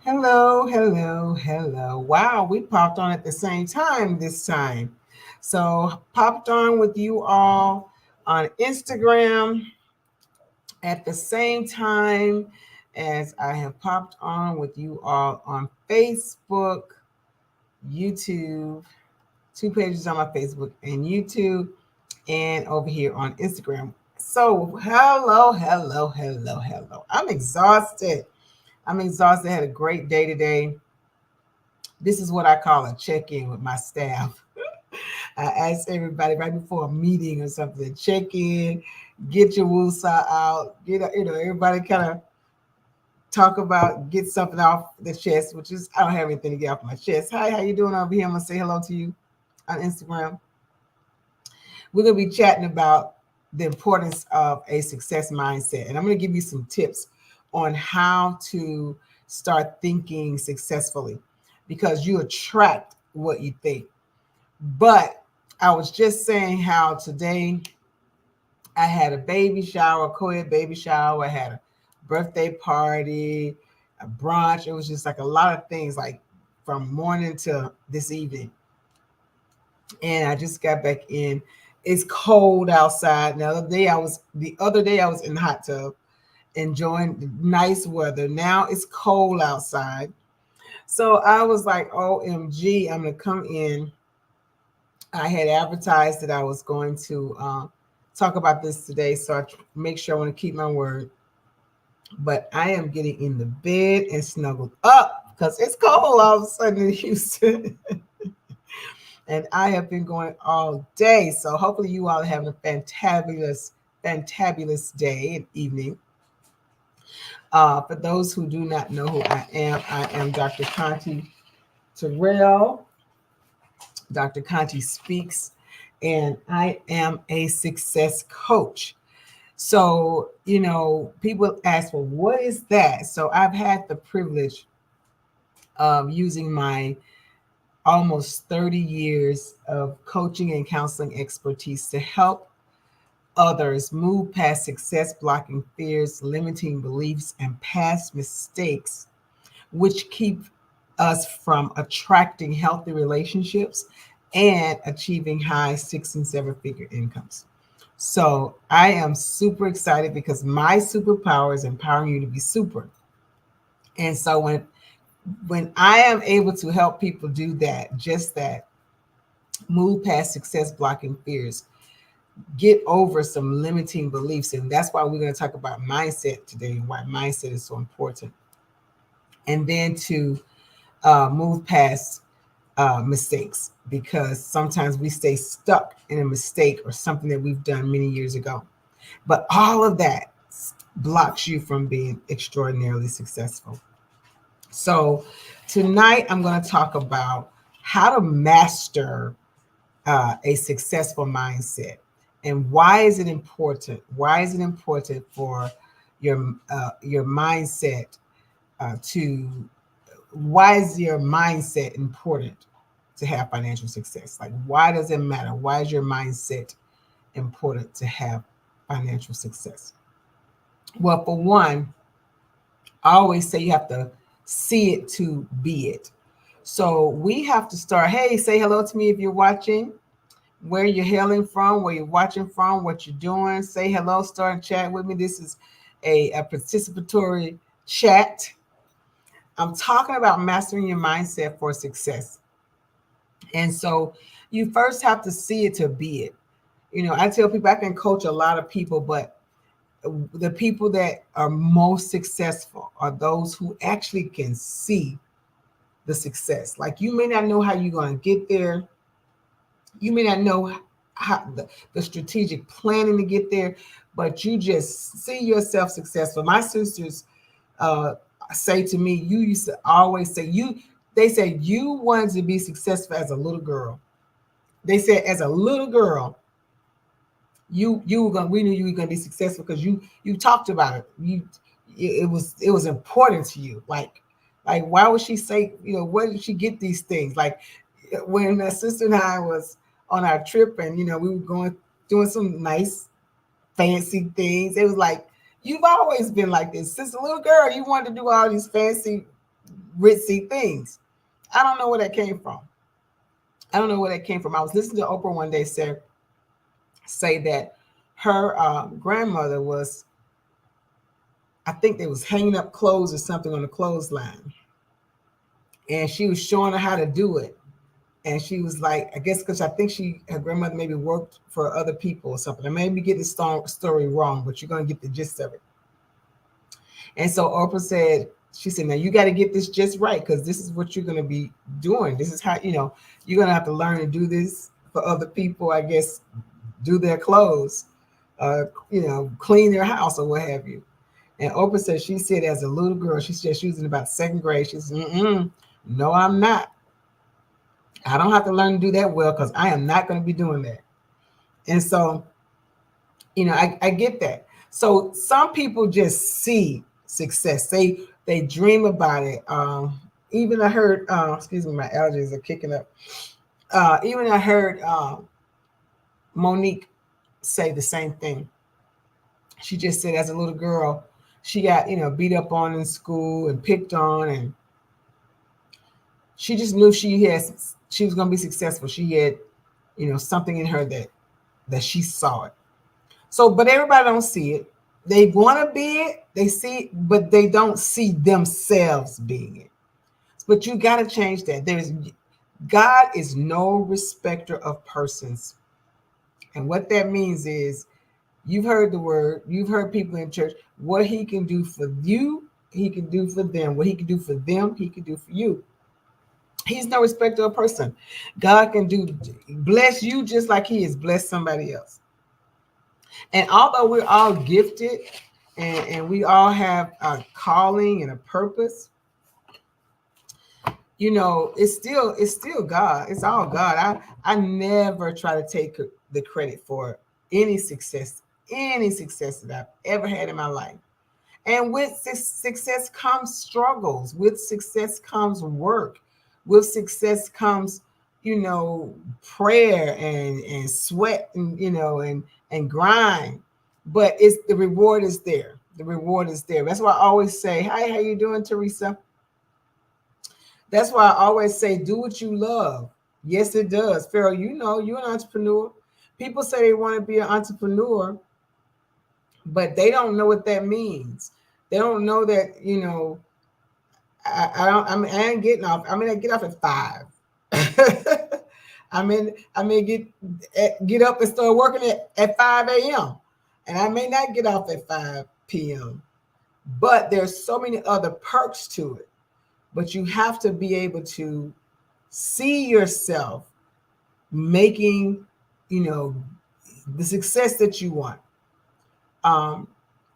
Hello, hello, hello. Wow, we popped on at the same time this time. So, popped on with you all on Instagram at the same time as I have popped on with you all on Facebook, YouTube, two pages on my Facebook and YouTube, and over here on Instagram. So, hello, hello, hello, hello. I'm exhausted. I'm exhausted. I had a great day today. This is what I call a check-in with my staff. I ask everybody right before a meeting or something, check in, get your woosah out, everybody kind of talk about, get something off the chest, which is I don't have anything to get off my chest. Hi, how you doing over here? I'm gonna say hello to you on Instagram. We're gonna be chatting about the importance of a success mindset, and I'm gonna give you some tips on how to start thinking successfully because you attract what you think. But I was just saying how today I had a baby shower, a co-ed baby shower. I had a birthday party, a brunch. It was just like a lot of things, like from morning to this evening. And I just got back in. It's cold outside. The other day I was in the hot tub enjoying the nice weather. Now it's cold outside. So I was like, OMG, I'm gonna come in. I had advertised that I was going to talk about this today, so make sure I want to keep my word. But I am getting in the bed and snuggled up because it's cold all of a sudden in Houston. And I have been going all day. So hopefully you all are having a fantabulous day and evening. For those who do not know who I am Dr. Conte Terrell. Dr. Conte speaks, and I am a success coach. So, people ask, well, what is that? So, I've had the privilege of using my almost 30 years of coaching and counseling expertise to help others move past success blocking fears, limiting beliefs, and past mistakes, which keep us from attracting healthy relationships and achieving high 6 and 7 figure incomes. So I am super excited because my superpower is empowering you to be super. And so when I am able to help people do that, just that, move past success blocking fears, get over some limiting beliefs, and that's why we're going to talk about mindset today and why mindset is so important. And then to move past mistakes because sometimes we stay stuck in a mistake or something that we've done many years ago. But all of that blocks you from being extraordinarily successful. So tonight I'm going to talk about how to master a successful mindset and why is it important? Why is it important for your mindset to why is your mindset important to have financial success? Like, why does it matter? Why is your mindset important to have financial success? Well, for one, I always say you have to see it to be it. So we have to start. Hey, say hello to me if you're watching, where you're hailing from, where you're watching from, what you're doing. Say hello, start and chat with me. This is a participatory chat. I'm talking about mastering your mindset for success. And so you first have to see it to be it. I tell people I can coach a lot of people, but the people that are most successful are those who actually can see the success. Like you may not know how you're going to get there. You may not know how the strategic planning to get there, but you just see yourself successful. My sisters uh, say to me, you used to always say they said you wanted to be successful as a little girl. They said as a little girl, you were gonna we knew you were gonna be successful because you talked about it. It was important to you. Like why would she say, where did she get these things? Like when my sister and I was on our trip and we were going doing some nice fancy things. It was like, you've always been like this. Since a little girl, you wanted to do all these fancy ritzy things. I don't know where that came from. I don't know where that came from. I was listening to Oprah one day say that her grandmother was, I think they was hanging up clothes or something on the clothesline, and she was showing her how to do it. And she was like, I guess because I think her grandmother maybe worked for other people or something. I may be getting the story wrong, but you're going to get the gist of it. And so Oprah said, she said, now you got to get this just right, because this is what you're going to be doing. This is how, you're going to have to learn to do this for other people, I guess, do their clothes, clean their house or what have you. And Oprah said, she said as a little girl, she said she was in about second grade. She said, no, I'm not. I don't have to learn to do that well, because I am not going to be doing that. And so, I get that. So some people just see success. They dream about it. Even I heard, excuse me, my allergies are kicking up. Even I heard Monique say the same thing. She just said as a little girl, she got, beat up on in school and picked on, and she just knew she was going to be successful. She had, something in her that she saw it. So, but everybody don't see it. They want to be it, they see it, but they don't see themselves being it. But you got to change that. God is no respecter of persons. And what that means is, you've heard the word, you've heard people in church, what he can do for you, he can do for them. What he can do for them, he can do for you. He's no respecter of person. God can bless you just like he has blessed somebody else. And although we're all gifted and we all have a calling and a purpose, it's still God. It's all God. I never try to take the credit for any success that I've ever had in my life. And with success comes struggles. With success comes work. With success comes, prayer and sweat and grind. But the reward is there. The reward is there. That's why I always say, hi, how you doing, Teresa? That's why I always say, do what you love. Yes, it does. Farrell, you're an entrepreneur. People say they want to be an entrepreneur, but they don't know what that means. They don't know that, I ain't getting off. I get off at 5. I may get up and start working at 5 a.m. and I may not get off at 5 p.m. But there's so many other perks to it. But you have to be able to see yourself making, the success that you want.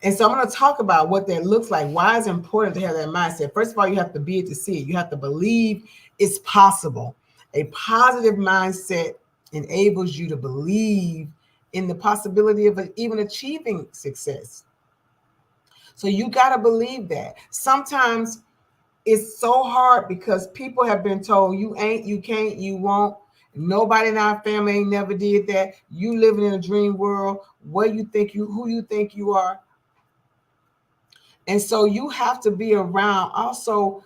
And so I'm going to talk about what that looks like. Why is it important to have that mindset? First of all, you have to be able to see it. You have to believe it's possible. A positive mindset enables you to believe in the possibility of even achieving success. So you got to believe that. Sometimes it's so hard because people have been told you ain't, you can't, you won't. Nobody in our family ain't never did that. You living in a dream world. Who you think you are. And so you have to be around also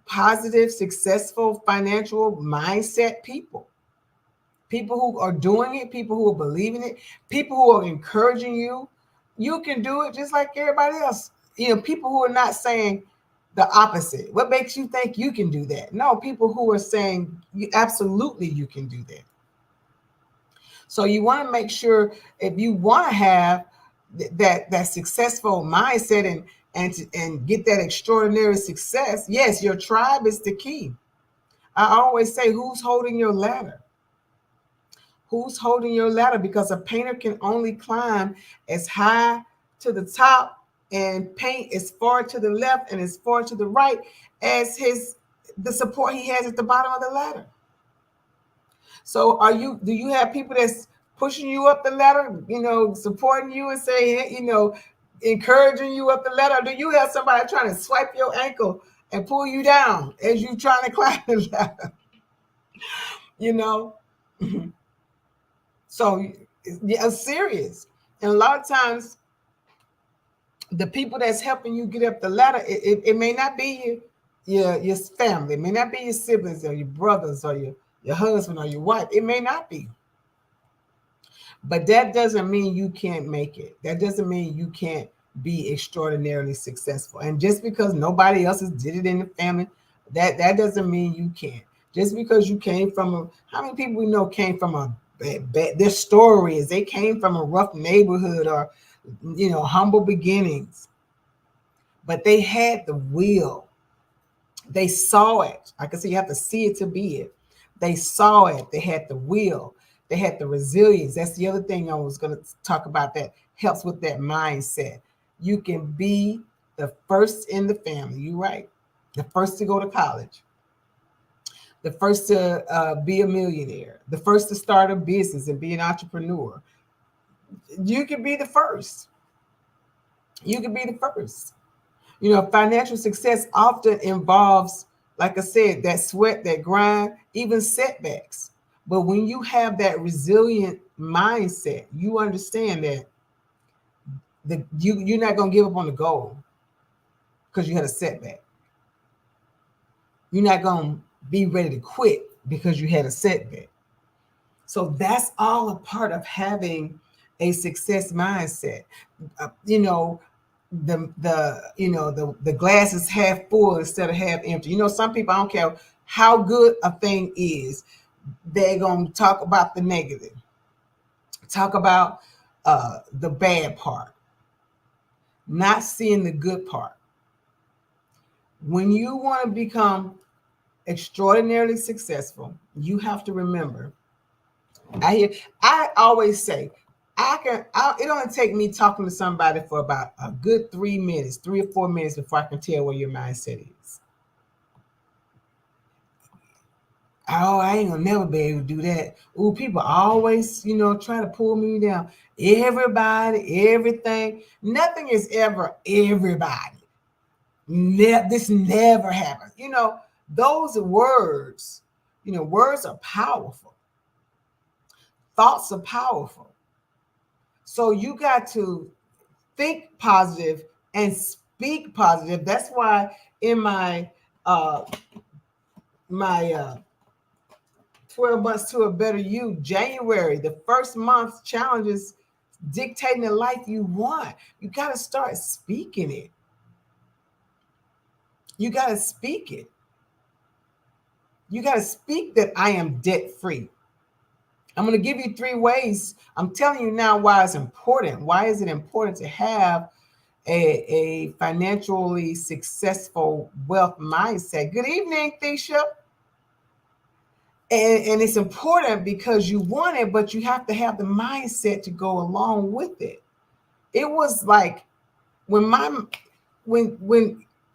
positive, successful, financial mindset people. People who are doing it, people who are believing it, people who are encouraging you. You can do it just like everybody else. People who are not saying the opposite. What makes you think you can do that? No, people who are saying absolutely you can do that. So you want to make sure, if you want to have that successful mindset and get that extraordinary success, yes, your tribe is the key. I always say, who's holding your ladder? Who's holding your ladder? Because a painter can only climb as high to the top and paint as far to the left and as far to the right as the support he has at the bottom of the ladder. So do you have people that's pushing you up the ladder, supporting you and saying, encouraging you up the ladder? Or do you have somebody trying to swipe your ankle and pull you down as you trying to climb the ladder? So yeah, serious. And a lot of times the people that's helping you get up the ladder, it may not be you. your family. It may not be your siblings or your brothers or your husband or your wife. It may not be. But that doesn't mean you can't make it. That doesn't mean you can't be extraordinarily successful. And just because nobody else has did it in the family, that doesn't mean you can't. Just because you came from how many people we know came from their story is they came from a rough neighborhood or humble beginnings, but they had the will. They saw it. Like I said, you have to see it to be it. They saw it. They had the will. They had the resilience. That's the other thing I was going to talk about that helps with that mindset. You can be the first in the family. You're right. The first to go to college. The first to be a millionaire. The first to start a business and be an entrepreneur. You can be the first. You can be the first. Financial success often involves, like I said, that sweat, that grind, even setbacks. But when you have that resilient mindset, you understand that you're not going to give up on the goal because you had a setback. You're not going to be ready to quit because you had a setback. So that's all a part of having a success mindset. The glass is half full instead of half empty. Some people, I don't care how good a thing is, they're going to talk about the negative, talk about the bad part, not seeing the good part. When you want to become extraordinarily successful, you have to remember. I always say, it only take me talking to somebody for about a good 3 minutes, 3 or 4 minutes before I can tell where your mindset is. Oh, I ain't gonna never be able to do that. Ooh, people always, try to pull me down. Everybody, everything. Nothing is ever everybody. This never happens. Those words, words are powerful. Thoughts are powerful. So you got to think positive and speak positive. That's why in my 12 months to a better you, January, the first month challenges dictating the life you want. You got to start speaking it. You got to speak it. You got to speak that I am debt free. I'm going to give you 3 ways. I'm telling you now why it's important. Why is it important to have a financially successful wealth mindset? Good evening, Thisha. And it's important because you want it, but you have to have the mindset to go along with it. It was like when my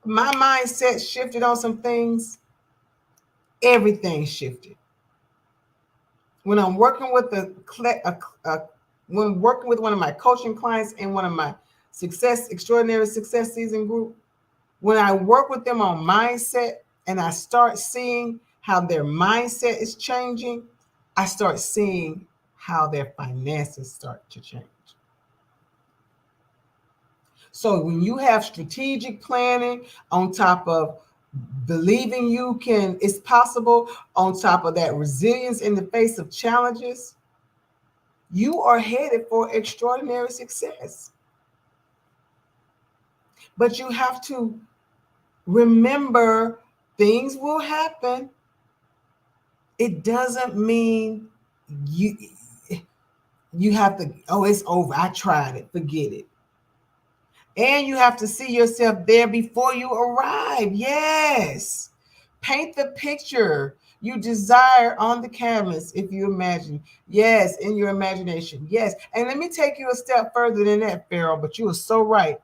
mindset shifted on some things, everything shifted. When I'm working with when working with one of my coaching clients in one of my extraordinary success season group, when I work with them on mindset and I start seeing how their mindset is changing, I start seeing how their finances start to change. So when you have strategic planning on top of believing it's possible, on top of that resilience in the face of challenges, you are headed for extraordinary success. But you have to remember things will happen. It doesn't mean you have to, oh, it's over. I tried it. Forget it. And you have to see yourself there before you arrive. Yes. Paint the picture you desire on the canvas if you imagine. Yes, in your imagination. Yes. And let me take you a step further than that, Farrell, but you are so right.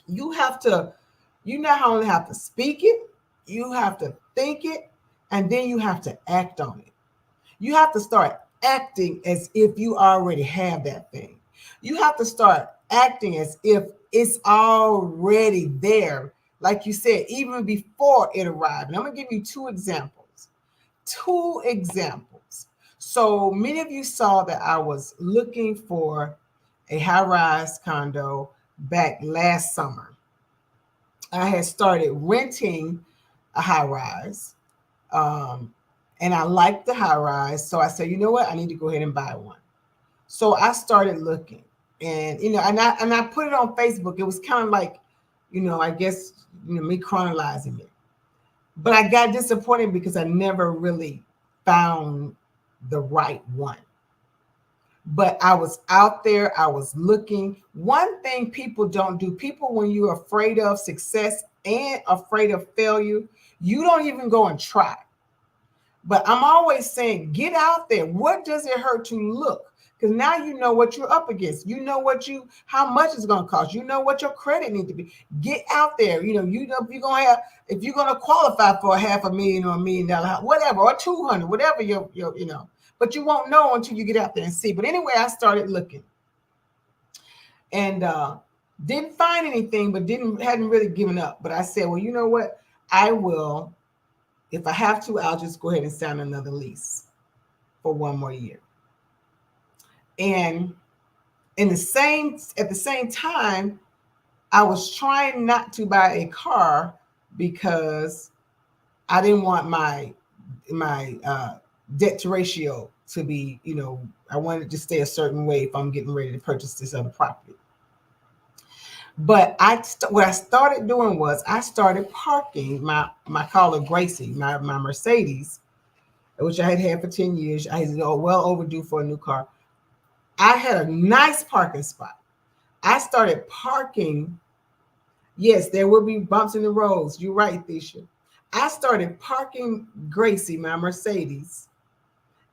You not only have to speak it, you have to think it, and then you have to act on it. You have to start acting as if you already have that thing. You have to start acting as if it's already there. Like you said, even before it arrived. And I'm going to give you 2 examples. 2 examples. So many of you saw that I was looking for a high-rise condo back last summer. I had started renting a high rise. Um, and I liked the high rise. So I said, you know what? I need to go ahead and buy one. So I started looking, and and I put it on Facebook. It was kind of like, I guess, me chronicalizing it. But I got disappointed because I never really found the right one. But I was out there, I was looking. One thing people don't do, people, when you're afraid of success and afraid of failure, you don't even go and try. But I'm always saying, get out there. What does it hurt to look? Because now you know what you're up against. You know how much it's going to cost. You know what your credit needs to be. Get out there. You know if you're going to qualify for $500,000 or $1 million house, whatever, or 200, whatever your. But you won't know until you get out there and see. But anyway, I started looking, and didn't find anything, but hadn't really given up. But I said, well, you know what? I will. If I have to, I'll just go ahead and sign another lease for one more year. And at the same time, I was trying not to buy a car because I didn't want my debt to ratio to be, I wanted to stay a certain way if I'm getting ready to purchase this other property. But what I started doing was I started parking my caller Gracie, my Mercedes, which I had had for 10 years. I was well overdue for a new car. I had a nice parking spot. I started parking. Yes, there will be bumps in the roads. You're right, Thisha. I started parking Gracie, my Mercedes,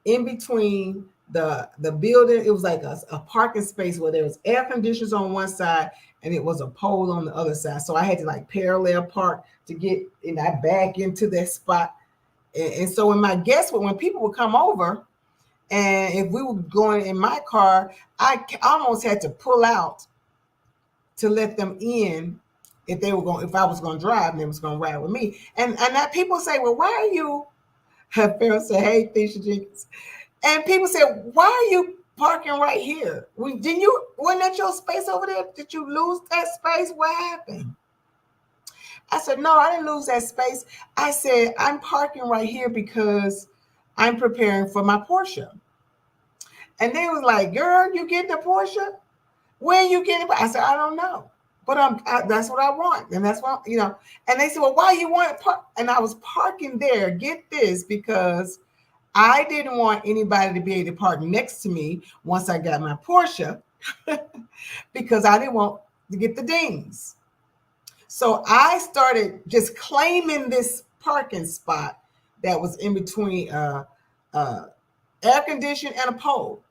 in between the building. It was like a parking space where there was air conditioners on one side and it was a pole on the other side. So I had to like parallel park to get and I back into that spot. And so when people would come over, and if we were going in my car, I almost had to pull out to let them in if I was going to drive and they was going to ride with me. And that people say, well, why are you? Pharaoh said, hey, Thisha Jenkins. And people said, why are you parking right here? Wasn't that your space over there? Did you lose that space? What happened? I said, no, I didn't lose that space. I said, I'm parking right here because I'm preparing for my Porsche. And they was like, girl, you getting the Porsche? When you getting it? I said, I don't know. But that's what I want. And that's what, And they said, well, why you want to park? And I was parking there, get this, because I didn't want anybody to be able to park next to me once I got my Porsche because I didn't want to get the dings. So I started just claiming this parking spot that was in between air conditioning and a pole.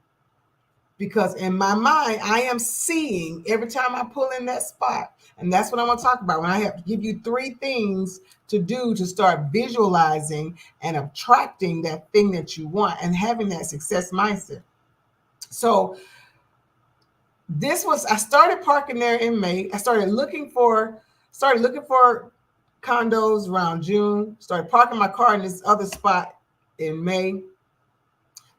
Because in my mind, I am seeing every time I pull in that spot. And that's what I want to talk about. When I have to give you 3 things to do to start visualizing and attracting that thing that you want and having that success mindset. So I started parking there in May. I started looking for condos around June. Started parking my car in this other spot in May.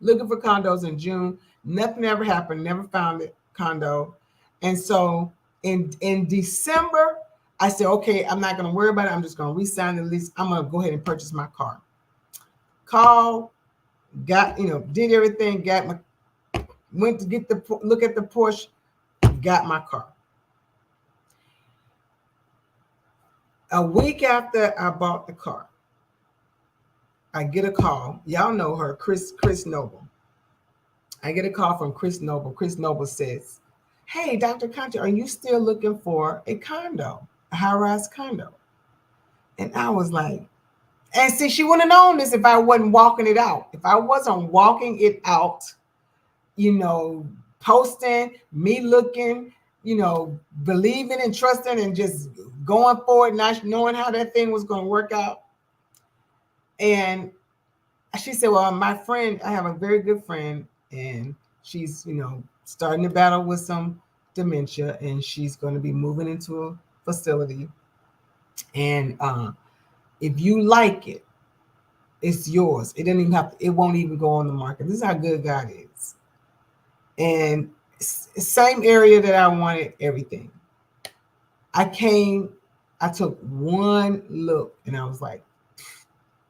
Looking for condos in June. Nothing ever happened. Never found a condo. And so in December, I said, okay, I'm not going to worry about it. I'm just going to re-sign the lease. I'm going to go ahead and purchase my car. Called, did everything, went to look at the Porsche, got my car. A week after I bought the car, I get a call. Y'all know her, Chris Noble. I get a call from Chris Noble. Chris Noble says, hey, Dr. Conte, are you still looking for a condo, a high-rise condo? And I was like, and see, she wouldn't have known this if I wasn't walking it out. If I wasn't walking it out, posting, me looking, believing and trusting and just going forward, not knowing how that thing was going to work out. And she said, well, my friend, I have a very good friend, and she's, starting to battle with some dementia, and she's going to be moving into a facility. And if you like it, it's yours. It won't even go on the market. This is how good God is. And same area that I wanted, everything. I took one look and I was like,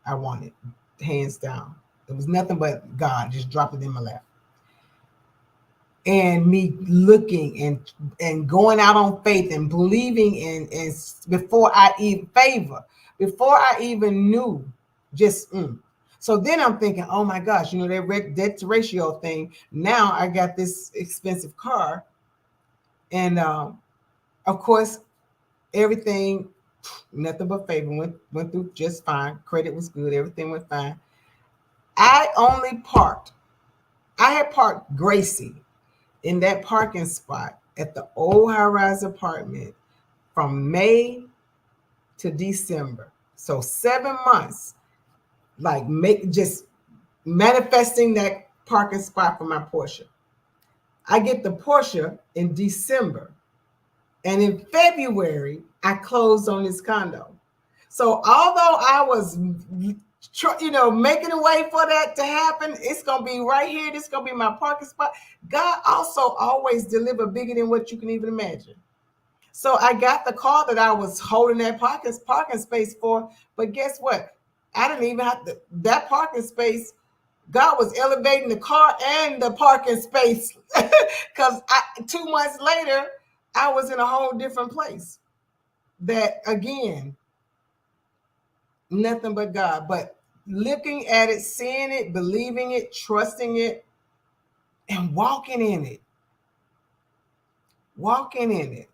I wanted, hands down. It was nothing but God just dropped it in my lap. And me looking and going out on faith and believing in before I even before I even knew, just So then I'm thinking, oh my gosh, that debt to ratio thing. Now I got this expensive car, and of course everything, nothing but favor, went through just fine. Credit was good, everything went fine. I had parked Gracie in that parking spot at the old high-rise apartment from May to December. So 7 months, like just manifesting that parking spot for my Porsche. I get the Porsche in December. And in February, I closed on this condo. So although I was making a way for that to happen, it's going to be right here. This is going to be my parking spot. God also always deliver bigger than what you can even imagine. So I got the car that I was holding that parking space for. But guess what? I didn't even have that parking space. God was elevating the car and the parking space because 2 months later, I was in a whole different place. That again, nothing but God. But looking at it, seeing it, believing it, trusting it, and walking in it. Walking in it.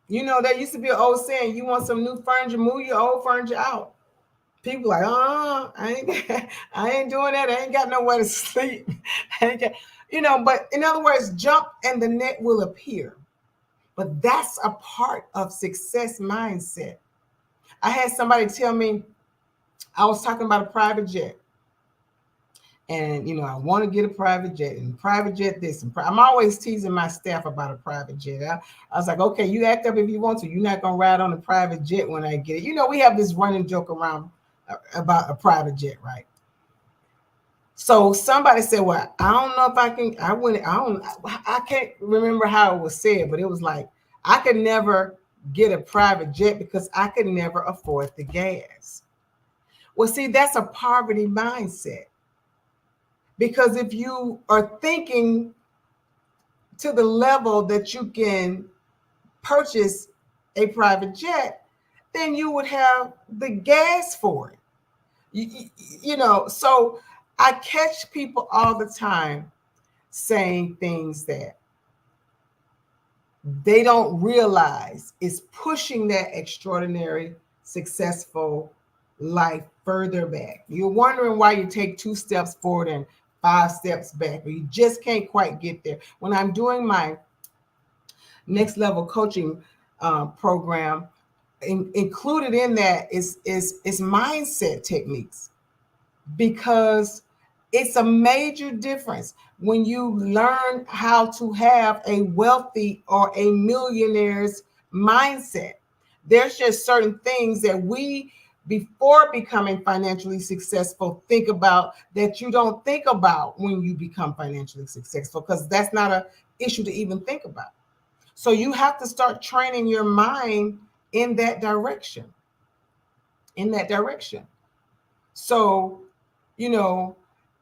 There used to be an old saying, you want some new furniture, move your old furniture out. People like, I ain't doing that. I ain't got nowhere to sleep. But in other words, jump and the net will appear. But that's a part of success mindset. I had somebody tell me, I was talking about a private jet. And, I want to get a private jet and private jet this. And I'm always teasing my staff about a private jet. I was like, okay, you act up if you want to. You're not going to ride on a private jet when I get it. We have this running joke around about a private jet, right? So somebody said, well, I don't know if I can. I can't remember how it was said, but it was like, I could never get a private jet because I could never afford the gas. Well, see, that's a poverty mindset. Because if you are thinking to the level that you can purchase a private jet, then you would have the gas for it. So I catch people all the time saying things that they don't realize is pushing that extraordinary, successful life further back. You're wondering why you take 2 steps forward and 5 steps back, but you just can't quite get there. When I'm doing my next level coaching program, included in that is mindset techniques, because it's a major difference when you learn how to have a wealthy or a millionaire's mindset. There's just certain things that we, before becoming financially successful, think about that you don't think about when you become financially successful, because that's not an issue to even think about. So you have to start training your mind in that direction. So,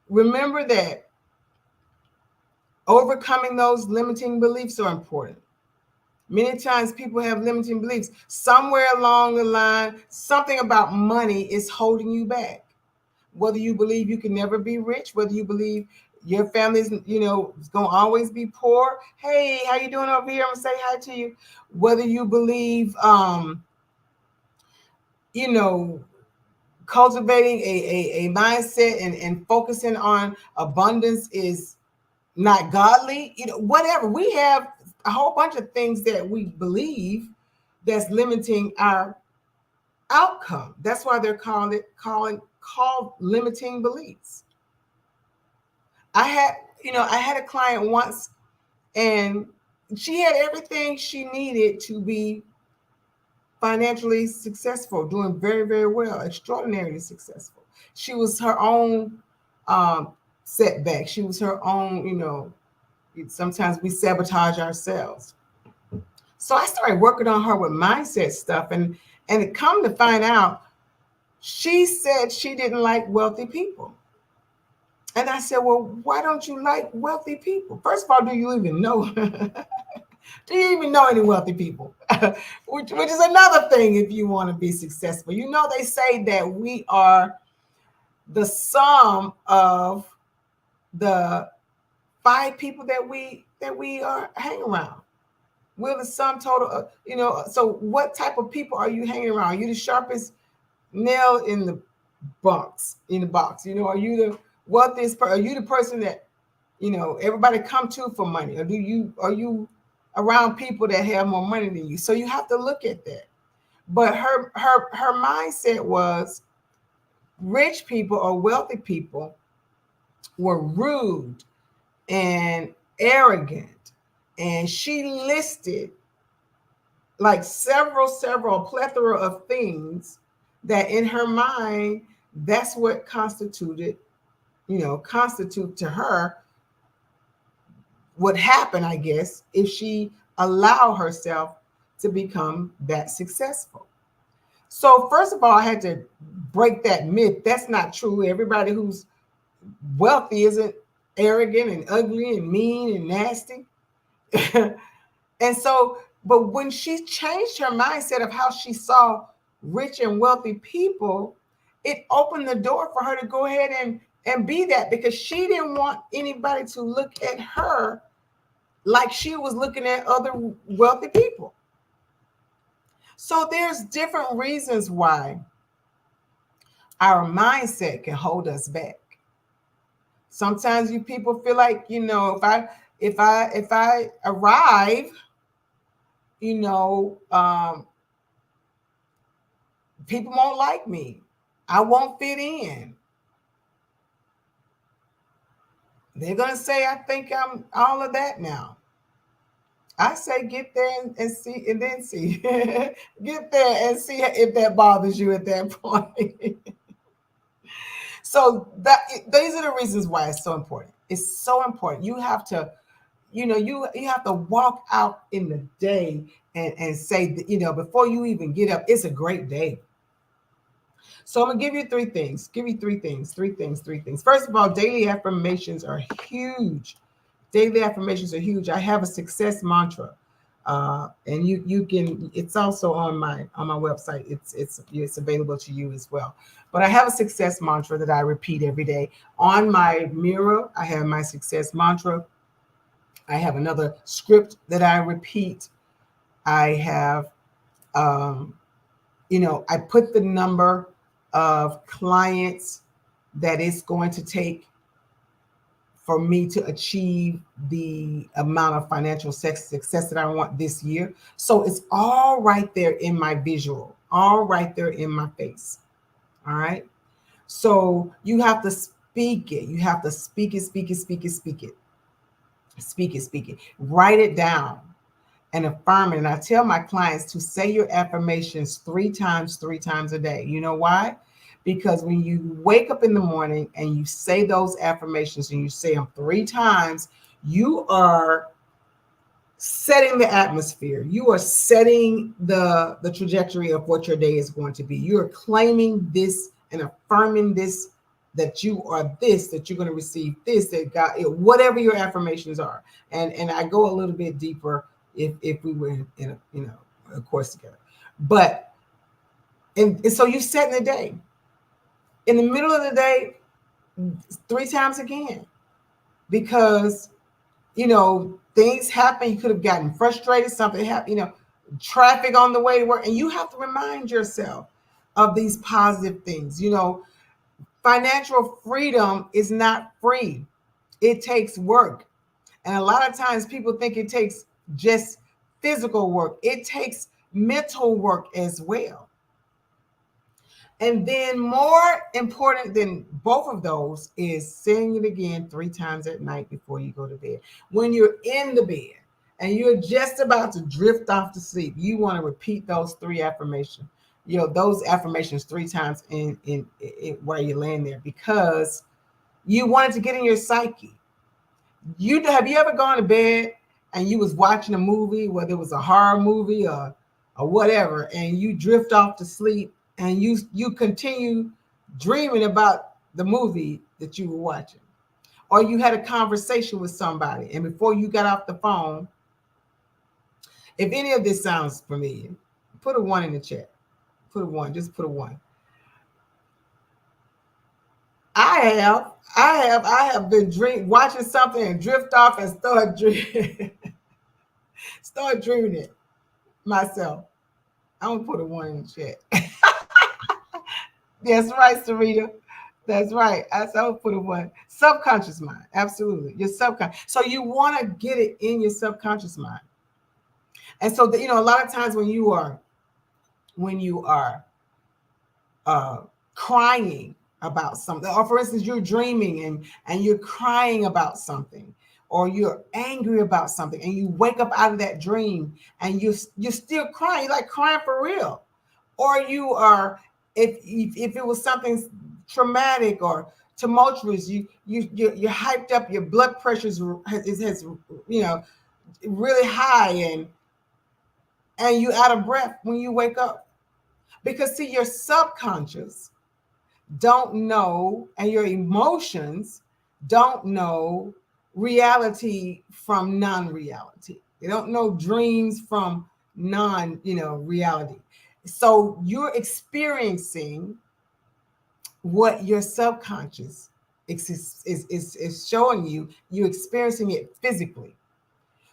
remember that overcoming those limiting beliefs are important. Many times people have limiting beliefs. Somewhere along the line, something about money is holding you back. Whether you believe you can never be rich, whether you believe your family is, is going to always be poor. Hey, how you doing over here? I'm going to say hi to you. Whether you believe, cultivating a mindset and focusing on abundance is not godly, whatever. We have a whole bunch of things that we believe that's limiting our outcome. That's why they're called limiting beliefs. I had a client once, and she had everything she needed to be financially successful, doing very, very well, extraordinarily successful. She was her own setback. She was her own, sometimes we sabotage ourselves. So I started working on her with mindset stuff, and it come to find out She said she didn't like wealthy people. And I said, well, why don't you like wealthy people? First of all, do you even know? Do you even know any wealthy people? which is another thing if you want to be successful. You know, they say that we are the sum of the 5 people that we are hanging around. We're the sum total of, so what type of people are you hanging around? Are you the sharpest nail in the box? Are you the wealthiest person? Are you the person that everybody come to for money? Or are you around people that have more money than you? So you have to look at that. But her mindset was rich people or wealthy people were rude and arrogant. And she listed like several plethora of things that in her mind, that's what constitute to her what happened, I guess, if she allowed herself to become that successful. So first of all, I had to break that myth. That's not true. Everybody who's wealthy isn't arrogant and ugly and mean and nasty. And so, but when she changed her mindset of how she saw rich and wealthy people, it opened the door for her to go ahead and be that, because she didn't want anybody to look at her like she was looking at other wealthy people. So there's different reasons why our mindset can hold us back. Sometimes you people feel like, if I arrive, people won't like me. I won't fit in. They're going to say, I think I'm all of that now. I say, get there and see, and then see. Get there and see if that bothers you at that point. So these are the reasons why it's so important. It's so important. You have to, you have to walk out in the day and say that, before you even get up, it's a great day. So I'm gonna give you 3 things. Give you 3 things. 3 things. 3 things. First of all, daily affirmations are huge. Daily affirmations are huge. I have a success mantra, and you can. It's also on my website. It's available to you as well. But I have a success mantra that I repeat every day. On my mirror, I have my success mantra. I have another script that I repeat. I have, I put the number of clients that it's going to take for me to achieve the amount of financial success that I want this year. So it's all right there in my visual, all right there in my face. All right. So you have to speak it. You have to speak it, speak it, speak it, speak it. Speak it, speak it. Write it down and affirm it. And I tell my clients to say your affirmations 3 times a day. You know why? Because when you wake up in the morning and you say those affirmations and you say them 3 times, you are setting the atmosphere. You are setting the trajectory of what your day is going to be. You are claiming this and affirming this, that you are this, that you're going to receive this, that God, whatever your affirmations are. And I go a little bit deeper if we were in a course together. But and so you set in the day. In the middle of the day, 3 times again, because things happen. You could have gotten frustrated, something happened, traffic on the way to work, and you have to remind yourself of these positive things. Financial freedom is not free. It takes work. And a lot of times people think it takes just physical work. It takes mental work as well. And then more important than both of those is saying it again 3 times at night before you go to bed. When you're in the bed and you're just about to drift off to sleep, you want to repeat those 3 affirmations. Those affirmations 3 times in while you're laying there, because you want it to get in your psyche. Have you ever gone to bed and you was watching a movie, whether it was a horror movie or whatever, and you drift off to sleep, and you continue dreaming about the movie that you were watching, or you had a conversation with somebody, and before you got off the phone, if any of this sounds familiar, put a 1 in the chat. Put a 1. Just put a 1. I have been watching something and drift off and start dreaming it myself. I'm gonna put a 1 in the chat. That's right, Sarita. That's right. I will put a 1. Subconscious mind. Absolutely. Your subconscious. So you want to get it in your subconscious mind. And so, a lot of times when you are crying about something, or for instance, you're dreaming and you're crying about something, or you're angry about something, and you wake up out of that dream and you're still crying, you're like crying for real, or you are, if it was something traumatic or tumultuous, you're hyped up, your blood pressure has really high, and you out of breath when you wake up, because see, your subconscious don't know, and your emotions don't know reality from non-reality. They don't know dreams from reality. So you're experiencing what your subconscious is showing you. You're experiencing it physically.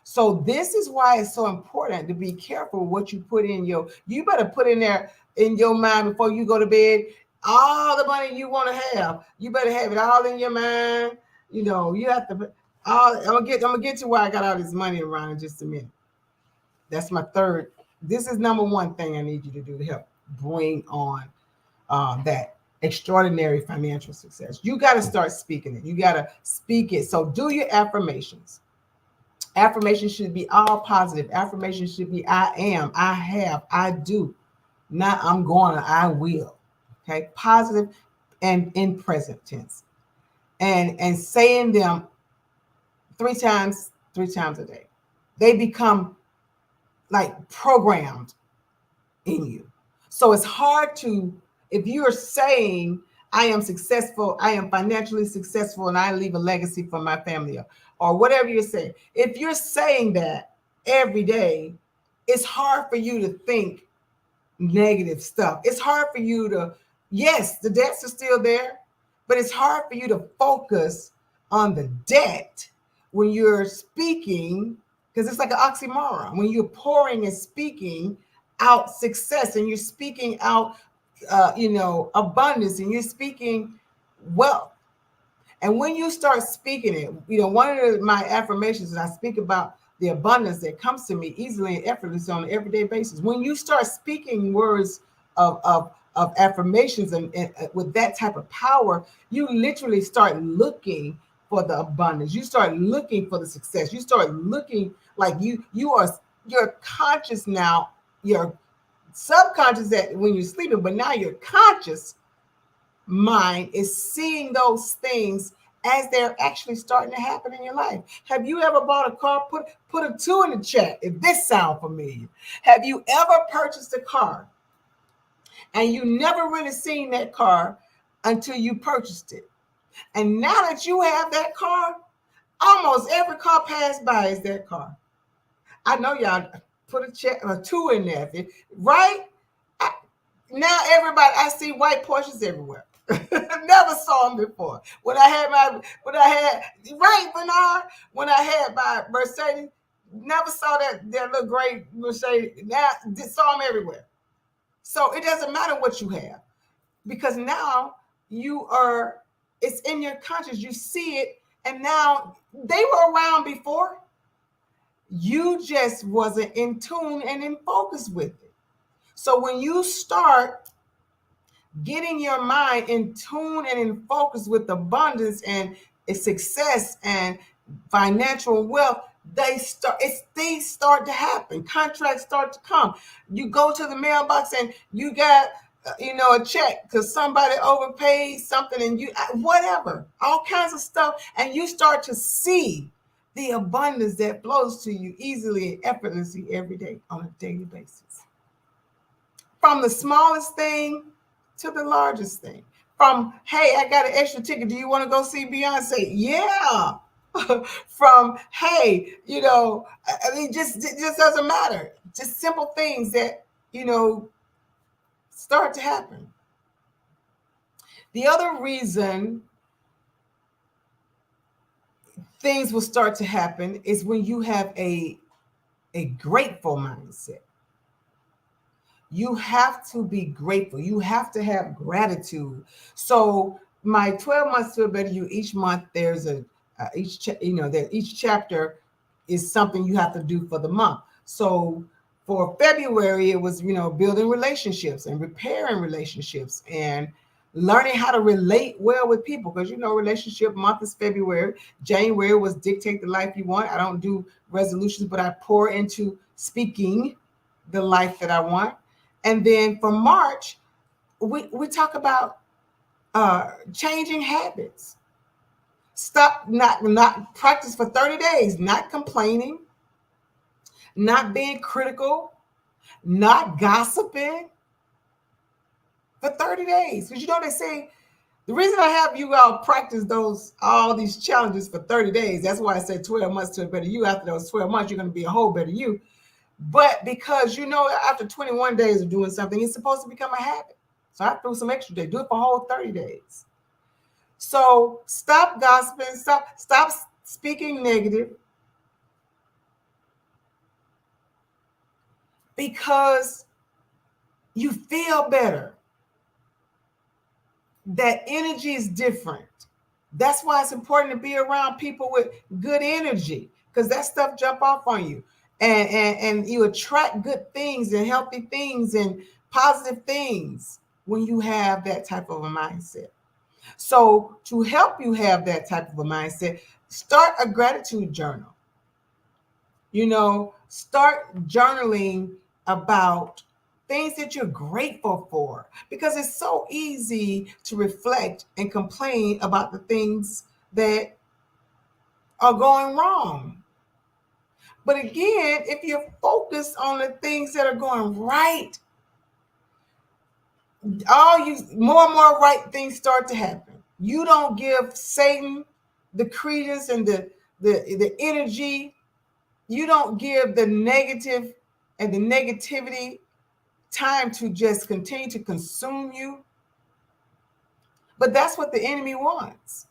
So this is why it's so important to be careful what you put in you better put in there in your mind before you go to bed. All the money you want to have, you better have it all in your mind. You have to. I'm gonna get to why I got all this money around in just a minute. That's my third. This is number 1 thing I need you to do to help bring on that extraordinary financial success. You got to start speaking it. You got to speak it. So do your affirmations. Affirmation should be all positive. Affirmation should be I am, I have, I do. Not I'm going, I will. Okay, positive and in present tense. And saying them 3 times a day. They become like programmed in you. So it's hard to, if you're saying I am successful, I am financially successful, and I leave a legacy for my family, or whatever you're saying. If you're saying that every day, it's hard for you to think negative stuff. It's hard for you to, yes, the debts are still there, but it's hard for you to focus on the debt when you're speaking, because it's like an oxymoron. When you're pouring and speaking out success, and you're speaking out abundance, and you're speaking wealth. And when you start speaking it, one of my affirmations that I speak about the abundance that comes to me easily and effortlessly on an everyday basis. When you start speaking words of affirmations and with that type of power, you literally start looking for the abundance. You start looking for the success. You start looking like you're conscious now. You're subconscious that when you're sleeping, but now your conscious mind is seeing those things as they're actually starting to happen in your life. Have you ever bought a car? Put a 2 in the chat if this sounds familiar. Have you ever purchased a car and you never really seen that car until you purchased it? And now that you have that car, almost every car passed by is that car. I know y'all put a 2 in there, right? Now everybody, I see white Porsches everywhere. Never saw them before. When I had my Mercedes, never saw that little gray Mercedes. Now saw them everywhere. So it doesn't matter what you have, because now it's in your conscious. You see it, and now they were around before. You just wasn't in tune and in focus with it. So when you start getting your mind in tune and in focus with abundance and success and financial wealth, things start to happen. Contracts start to come. You go to the mailbox and you got a check because somebody overpaid something, and whatever, all kinds of stuff, and you start to see the abundance that flows to you easily and effortlessly every day on a daily basis. From the smallest thing to the largest thing. From, hey, I got an extra ticket. Do you want to go see Beyonce? Yeah. From, hey, I mean, it just doesn't matter. Just simple things that, start to happen. The other reason things will start to happen is when you have a grateful mindset. You have to be grateful. You have to have gratitude. So my 12 months to a better you, each month there's each chapter is something you have to do for the month. So for February, it was, building relationships and repairing relationships and learning how to relate well with people, because relationship month is February. January was dictate the life you want. I don't do resolutions, but I pour into speaking the life that I want. And then for March, we talk about changing habits. Stop, not practice for 30 days, not complaining, not being critical, not gossiping for 30 days. Because they say, the reason I have you all practice all these challenges for 30 days, that's why I said 12 months to a better you. After those 12 months, you're going to be a whole better you. But because, after 21 days of doing something, it's supposed to become a habit. So I threw some extra days. Do it for a whole 30 days. So stop gossiping. Stop speaking negative. Because you feel better. That energy is different. That's why it's important to be around people with good energy, because that stuff jump off on you. And you attract good things and healthy things and positive things when you have that type of a mindset. So to help you have that type of a mindset, start a gratitude journal. Start journaling about things that you're grateful for, because it's so easy to reflect and complain about the things that are going wrong. But again, if you're focused on the things that are going right, more and more right things start to happen. You don't give Satan the credence and the energy. You don't give the negative and the negativity time to just continue to consume you. But that's what the enemy wants.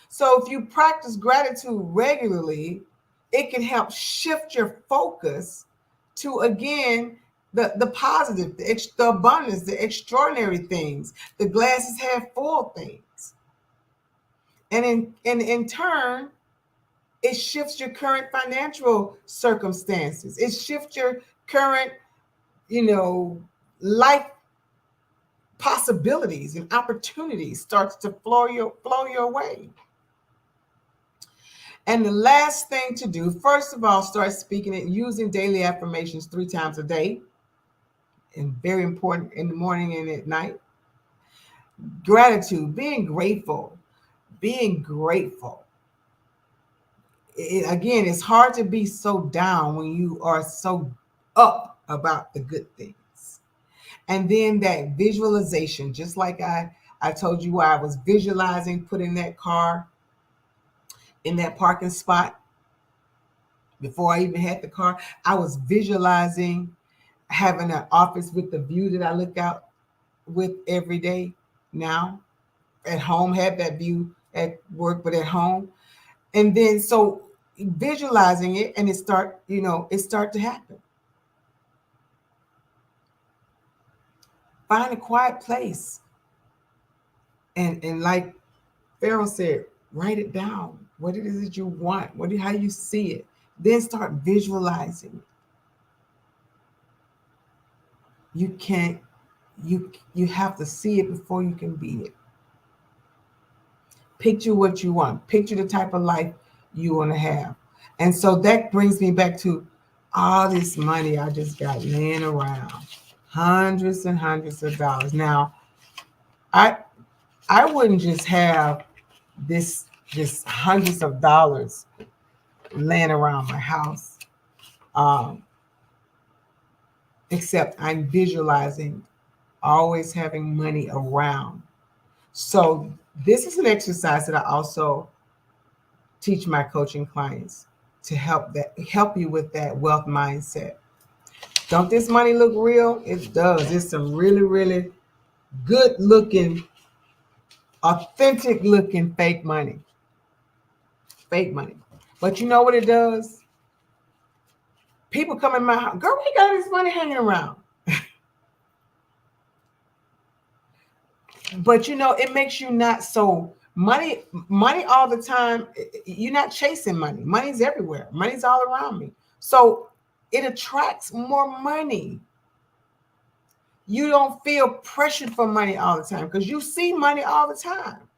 So if you practice gratitude regularly, it can help shift your focus to, again, the positive, the abundance, the extraordinary things, the glasses half full things. And in turn, it shifts your current financial circumstances. It shifts your current, life possibilities and opportunities starts to flow your way. And the last thing to do, first of all, start speaking it, using daily affirmations 3 times a day. And very important, in the morning and at night. Gratitude, being grateful. Again, it's hard to be so down when you are so up about the good things. And then that visualization, just like I told you why I was visualizing putting that car in that parking spot before I even had the car. I was visualizing having an office with the view that I look out with every day now. At home, had that view at work, but at home. And then so visualizing it, and it start to happen. Find a quiet place. And like Pharaoh said, write it down. What it is that you want, how you see it. Then start visualizing. You have to see it before you can be it. Picture what you want. Picture the type of life you want to have. And so that brings me back to all this money I just got laying around. Hundreds and hundreds of dollars. Now, I wouldn't just have this just hundreds of dollars laying around my house, except I'm visualizing always having money around. So this is an exercise that I also teach my coaching clients to help you with that wealth mindset. Don't this money look real? It does. It's some really, really good looking, authentic looking fake money. Fake money. But you know what it does? People come in my house, girl, we got this money hanging around. But you know, it makes you not so money all the time. You're not chasing money. Money's everywhere. Money's all around me. So it attracts more money. You don't feel pressured for money all the time because you see money all the time.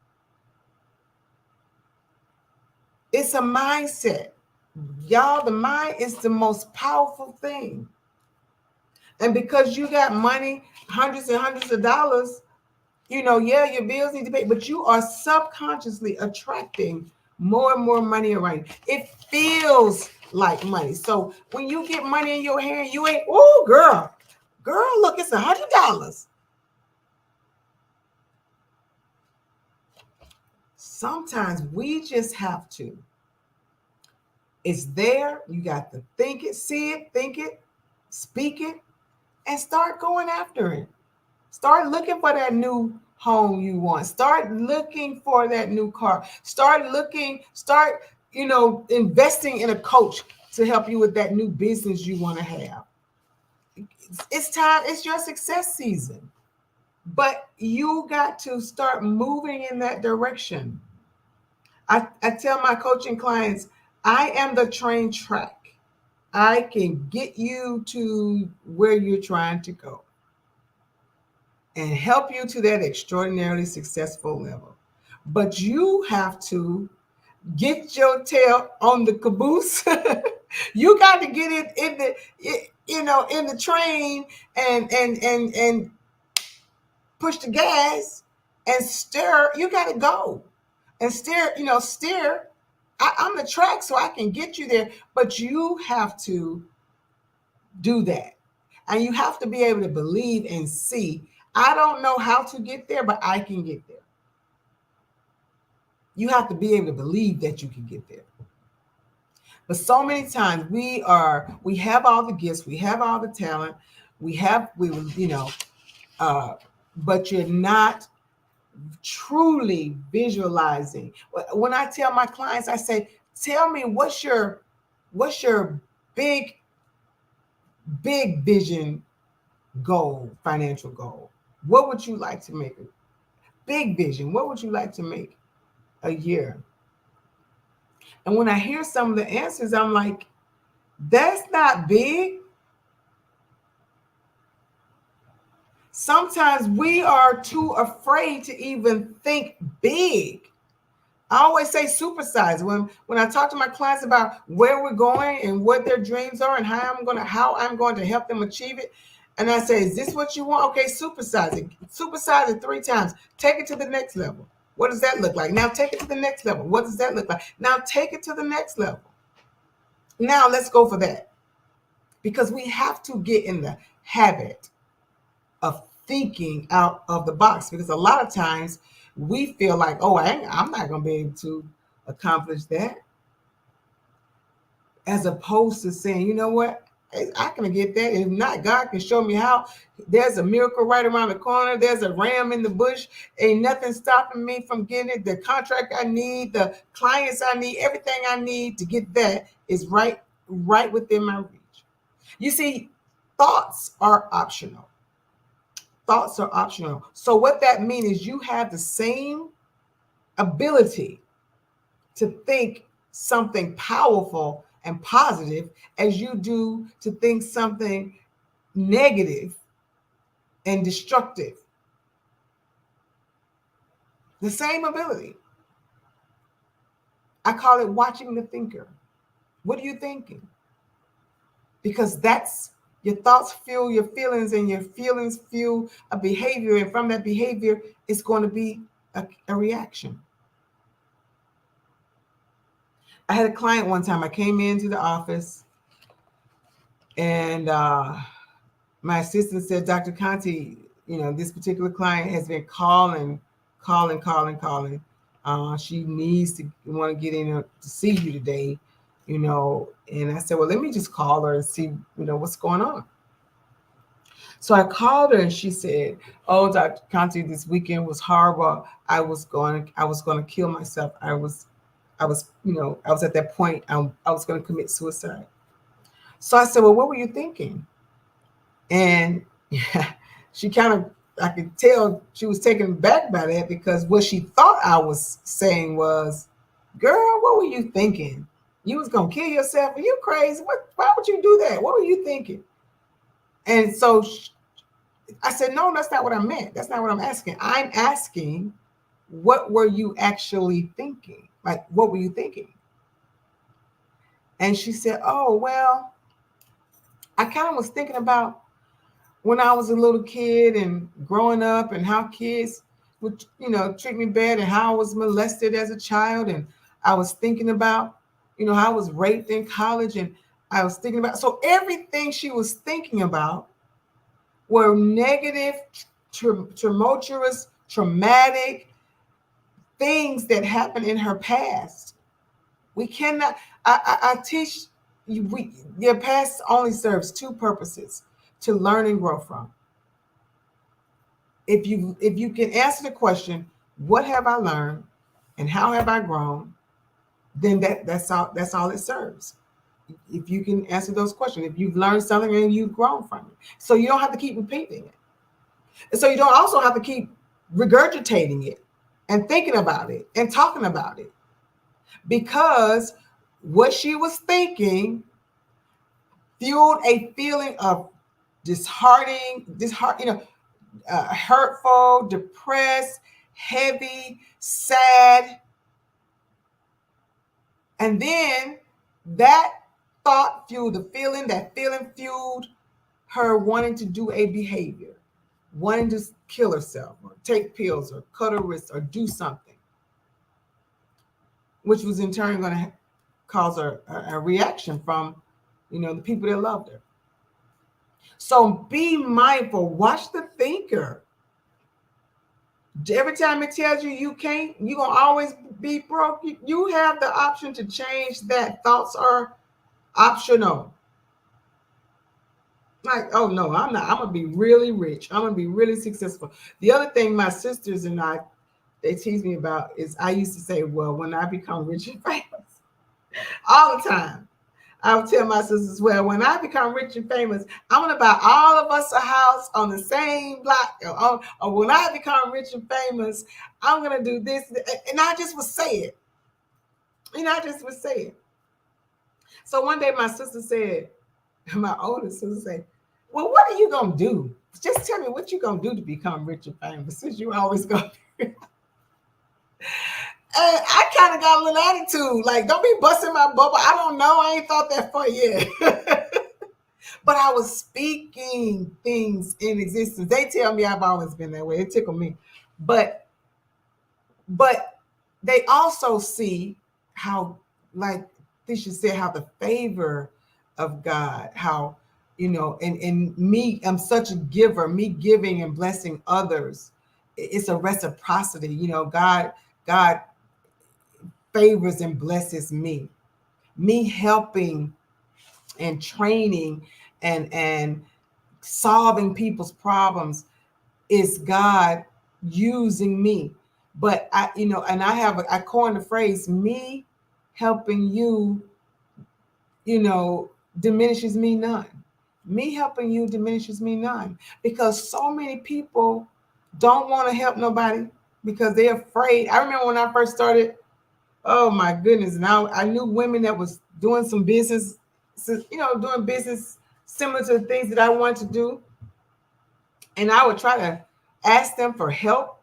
It's a mindset. Y'all, the mind is the most powerful thing. And because you got money, hundreds and hundreds of dollars, you know, yeah, your bills need to pay, but you are subconsciously attracting more and more money around you. It feels like money. So when you get money in your hand, you ain't, oh, girl, look, it's $100. Sometimes we just have to. It's there. You got to think it, see it, think it, speak it, and start going after it. Start looking for that new home you want. Start looking for that new car. Start, investing in a coach to help you with that new business you want to have. It's time. It's your success season. But you got to start moving in that direction. I tell my coaching clients, I am the train track. I can get you to where you're trying to go and help you to that extraordinarily successful level. But you have to get your tail on the caboose. You got to get it in the train and push the gas and steer. You got to go and steer. I'm the track so I can get you there, but you have to do that. And you have to be able to believe and see. I don't know how to get there, but I can get there. You have to be able to believe that you can get there. But so many times we have all the gifts, we have all the talent, but you're not truly visualizing. When I tell my clients, I say, tell me what's your big vision goal, financial goal. What would you like to make? Big vision. What would you like to make a year? And when I hear some of the answers, I'm like, that's not big. Sometimes we are too afraid to even think big. I always say supersize. When I talk to my clients about where we're going and what their dreams are and how I'm going to help them achieve it, and I say, is this what you want? Okay, supersize it. Supersize it 3 times. Take it to the next level. What does that look like? Now take it to the next level. What does that look like? Now take it to the next level. Now let's go for that. Because we have to get in the habit of thinking out of the box. Because a lot of times we feel like, oh, I'm not going to be able to accomplish that. As opposed to saying, you know what? I can get that. If not, God can show me how. There's a miracle right around the corner. There's a ram in the bush. Ain't nothing stopping me from getting it. The contract I need, the clients I need, everything I need to get that is right within my reach. You see, thoughts are optional. Thoughts are optional. So what that means is you have the same ability to think something powerful and positive as you do to think something negative and destructive. The same ability. I call it watching the thinker. What are you thinking? Because that's your thoughts fuel your feelings, and your feelings fuel a behavior, and from that behavior, it's going to be a reaction. I had a client one time. I came into the office, and my assistant said, Dr. Conte, this particular client has been calling, calling, calling, calling. She needs to want to get in to see you today, And I said, well, let me just call her and see, what's going on. So I called her and she said, "Oh, Dr. Conte, this weekend was horrible. I was going to kill myself. I was at that point. I was going to commit suicide." So I said, "Well, what were you thinking?" And yeah, she kind of, I could tell she was taken back by that, because what she thought I was saying was, "Girl, what were you thinking? You was going to kill yourself? Are you crazy? Why would you do that? What were you thinking?" And so I said, "No, that's not what I meant. That's not what I'm asking. I'm asking, what were you actually thinking? Like, what were you thinking?" And she said, "Oh, well, I kind of was thinking about when I was a little kid and growing up, and how kids would, treat me bad, and how I was molested as a child. And I was thinking about, how I was raped in college. And I was thinking about," so everything she was thinking about were negative, tumultuous, traumatic things that happened in her past. We cannot. I teach you. Your past only serves two purposes: to learn and grow from. If you can answer the question, what have I learned and how have I grown, then that's all it serves. If you can answer those questions, if you've learned something and you've grown from it, so you don't have to keep repeating it. And so you don't also have to keep regurgitating it and thinking about it and talking about it, because what she was thinking fueled a feeling of hurtful, depressed, heavy, sad. And then that thought fueled the feeling, that feeling fueled her wanting to do a behavior, wanting to kill herself or take pills or cut her wrist or do something, which was in turn going to cause her a reaction from, the people that loved her. So be mindful. Watch the thinker. Every time it tells you you can't, you're going to always be broke, you have the option to change that. Thoughts are optional. Like, oh no, I'm not. I'm going to be really rich. I'm going to be really successful. The other thing my sisters and I, they tease me about is I used to say, well, when I become rich and famous, all the time. I would tell my sisters, well, when I become rich and famous, I'm going to buy all of us a house on the same block. Or when I become rich and famous, I'm going to do this. And I just would say it. I just would say it. So one day my sister said, my oldest sister said, well, what are you going to do? Just tell me what you're going to do to become rich and famous, since you always go. And I kind of got a little attitude, like, don't be busting my bubble. I don't know. I ain't thought that far yet. But I was speaking things in existence. They tell me I've always been that way. It tickled me. But they also see how, like Tisha said, how the favor of God, how, and me, I'm such a giver, me giving and blessing others. It's a reciprocity. God favors and blesses me helping and training and solving people's problems is God using me. But I coined the phrase, me helping you, diminishes me none. Me helping you diminishes me none, because so many people don't want to help nobody because they're afraid. I remember when I first started, oh my goodness. And I knew women that was doing some business, doing business similar to the things that I wanted to do. And I would try to ask them for help,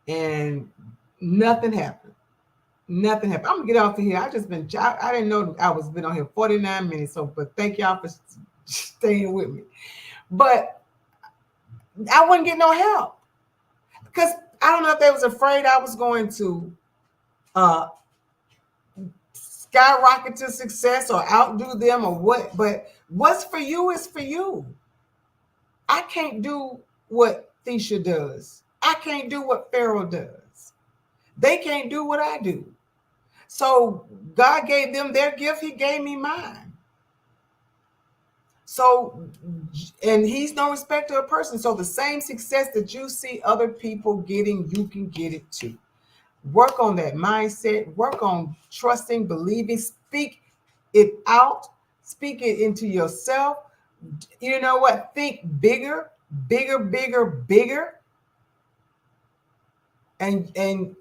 and nothing happened. Nothing happened. I'm gonna get off of here. I didn't know I was been on here 49 minutes. So, but thank y'all for staying with me. But I wouldn't get no help, because I don't know if they was afraid I was going to skyrocket to success or outdo them or what. But what's for you is for you. I can't do what Thesha does. I can't do what Pharaoh does. They can't do what I do. So God gave them their gift. He gave me mine. So, and he's no respecter of person. So the same success that you see other people getting, you can get it too. Work on that mindset. Work on trusting, believing, speak it out, speak it into yourself. You know what? Think bigger, bigger, bigger, bigger. And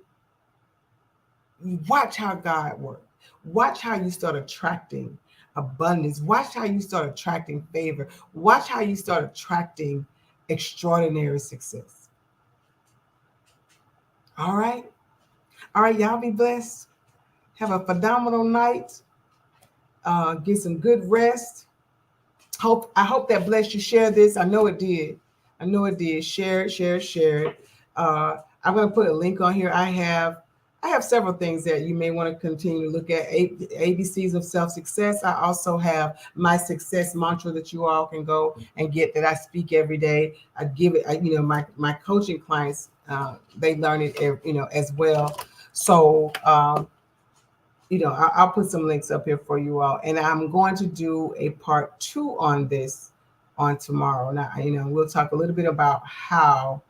watch how God works. Watch how you start attracting abundance. Watch how you start attracting favor. Watch how you start attracting extraordinary success. All right. All right. Y'all be blessed. Have a phenomenal night. Get some good rest. I hope that blessed you. Share this. I know it did. I know it did. Share it, share it, share it. I'm going to put a link on here. I have several things that you may want to continue to look at. ABCs of self-success. I also have my success mantra that you all can go and get, that I speak every day. I give it, my coaching clients, they learn it, as well. So, I'll put some links up here for you all. And I'm going to do a part 2 on this on tomorrow. Now, we'll talk a little bit about how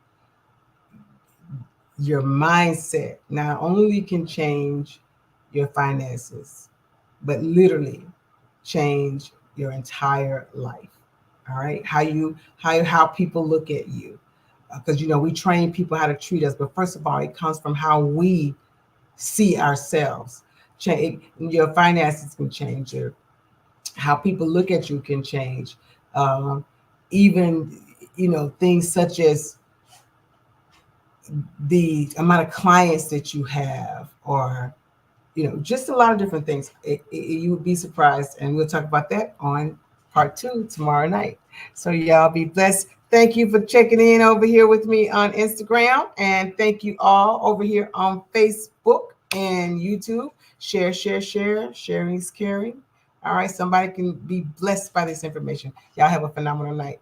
your mindset not only can change your finances, but literally change your entire life. All right. How people look at you. Because, we train people how to treat us. But first of all, it comes from how we see ourselves. Your finances can change. How people look at you can change. Even, things such as the amount of clients that you have, or, just a lot of different things. You would be surprised. And we'll talk about that on part 2 tomorrow night. So y'all be blessed. Thank you for checking in over here with me on Instagram. And thank you all over here on Facebook and YouTube. Share, share, share. Sharing is caring. All right. Somebody can be blessed by this information. Y'all have a phenomenal night.